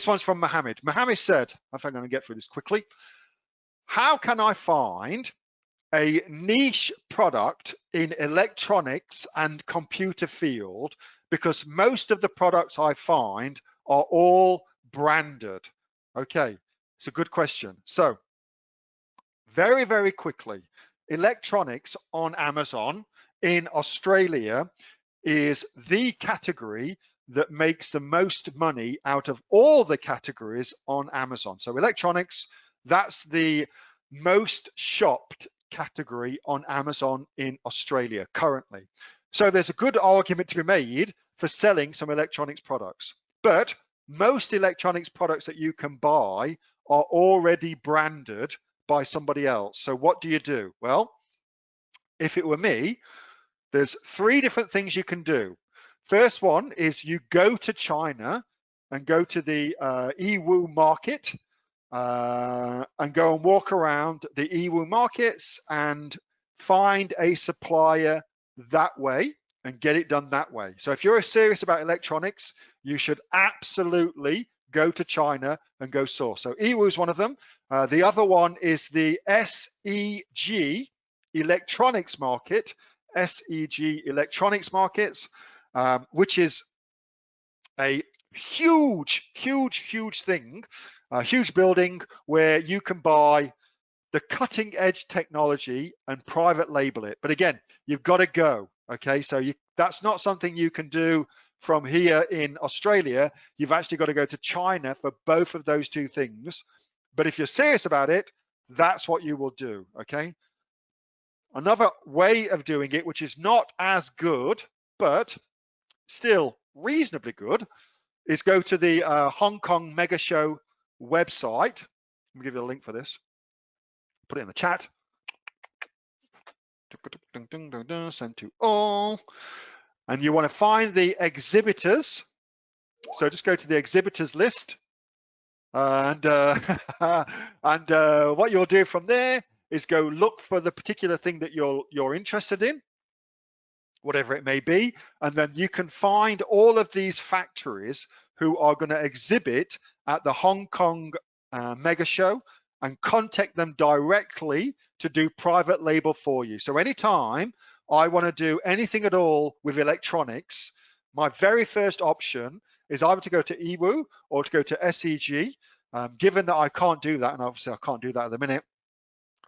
This one's from Mohammed. Mohammed said, I think I'm going to get through this quickly. How can I find a niche product in electronics and computer field? Because most of the products I find are all branded. Okay, it's a good question. So very, very quickly, electronics on Amazon in Australia is the category that makes the most money out of all the categories on Amazon. So electronics, that's the most shopped category on Amazon in Australia currently. So there's a good argument to be made for selling some electronics products, but most electronics products that you can buy are already branded by somebody else. So what do you do? Well, if it were me, there's 3 different things you can do. First one is you go to China and go to the Yiwu market and go and walk around the Yiwu markets and find a supplier that way and get it done that way. So if you're serious about electronics, you should absolutely go to China and go source. So Yiwu is one of them. The other one is the SEG electronics market, SEG electronics markets, which is a huge thing, a huge building where you can buy the cutting edge technology and private label it. But again, you've got to go. Okay, so that's not something you can do from here in Australia. You've actually got to go to China for both of those 2 things. But if you're serious about it, that's what you will do. Okay. Another way of doing it, which is not as good, but still reasonably good, is go to the Hong Kong Mega Show website. Let me give you a link for this. Put it in the chat. Send to all. And you want to find the exhibitors. So just go to the exhibitors list. And what you'll do from there is go look for the particular thing that you're interested in, whatever it may be, and then you can find all of these factories who are going to exhibit at the Hong Kong Mega Show and contact them directly to do private label for you. So anytime I want to do anything at all with electronics, my very first option is either to go to Yiwu or to go to SEG. Given that I can't do that, and obviously I can't do that at the minute,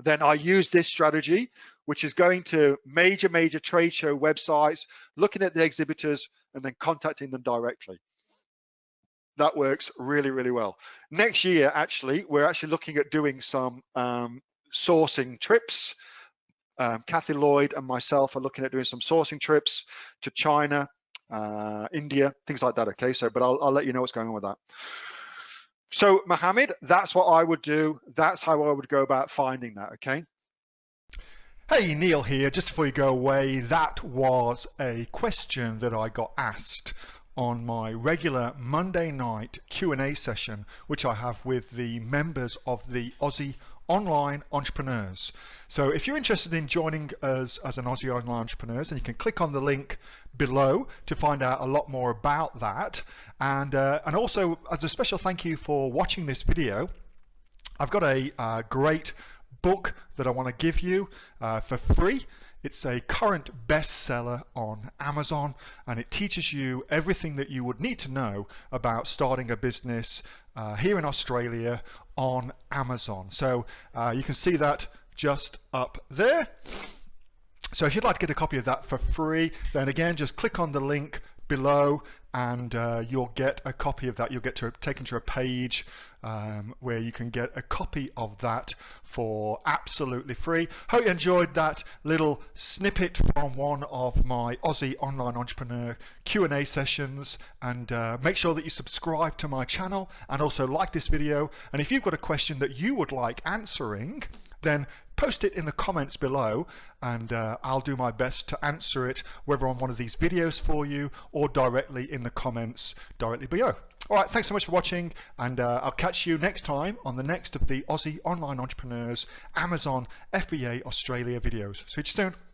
then I use this strategy, which is going to major trade show websites, looking at the exhibitors and then contacting them directly. That works really well. Next year, actually, we're actually looking at doing some sourcing trips. Kathy Lloyd and myself are looking at doing some sourcing trips to China, India, things like that. Okay, so but I'll let you know what's going on with that. So Mohammed, that's what I would do. That's how I would go about finding that. Okay. Hey, Neil here. Just before you go away, that was a question that I got asked on my regular Monday night Q&A session, which I have with the members of the Aussie Online Entrepreneurs. So if you're interested in joining us as an Aussie Online Entrepreneurs, then you can click on the link below to find out a lot more about that. And also, as a special thank you for watching this video, I've got a great book that I want to give you for free. It's a current bestseller on Amazon, and it teaches you everything that you would need to know about starting a business here in Australia on Amazon. So you can see that just up there. So if you'd like to get a copy of that for free, then again, just click on the link below and you'll get a copy of that. You'll get taken to a page where you can get a copy of that for absolutely free. Hope you enjoyed that little snippet from one of my Aussie Online Entrepreneur Q&A sessions, and make sure that you subscribe to my channel and also like this video. And if you've got a question that you would like answering, then post it in the comments below, and I'll do my best to answer it, whether on one of these videos for you or directly in the comments directly below. All right, thanks so much for watching, and I'll catch you next time on the next of the Aussie Online Entrepreneurs Amazon FBA Australia videos. See you soon.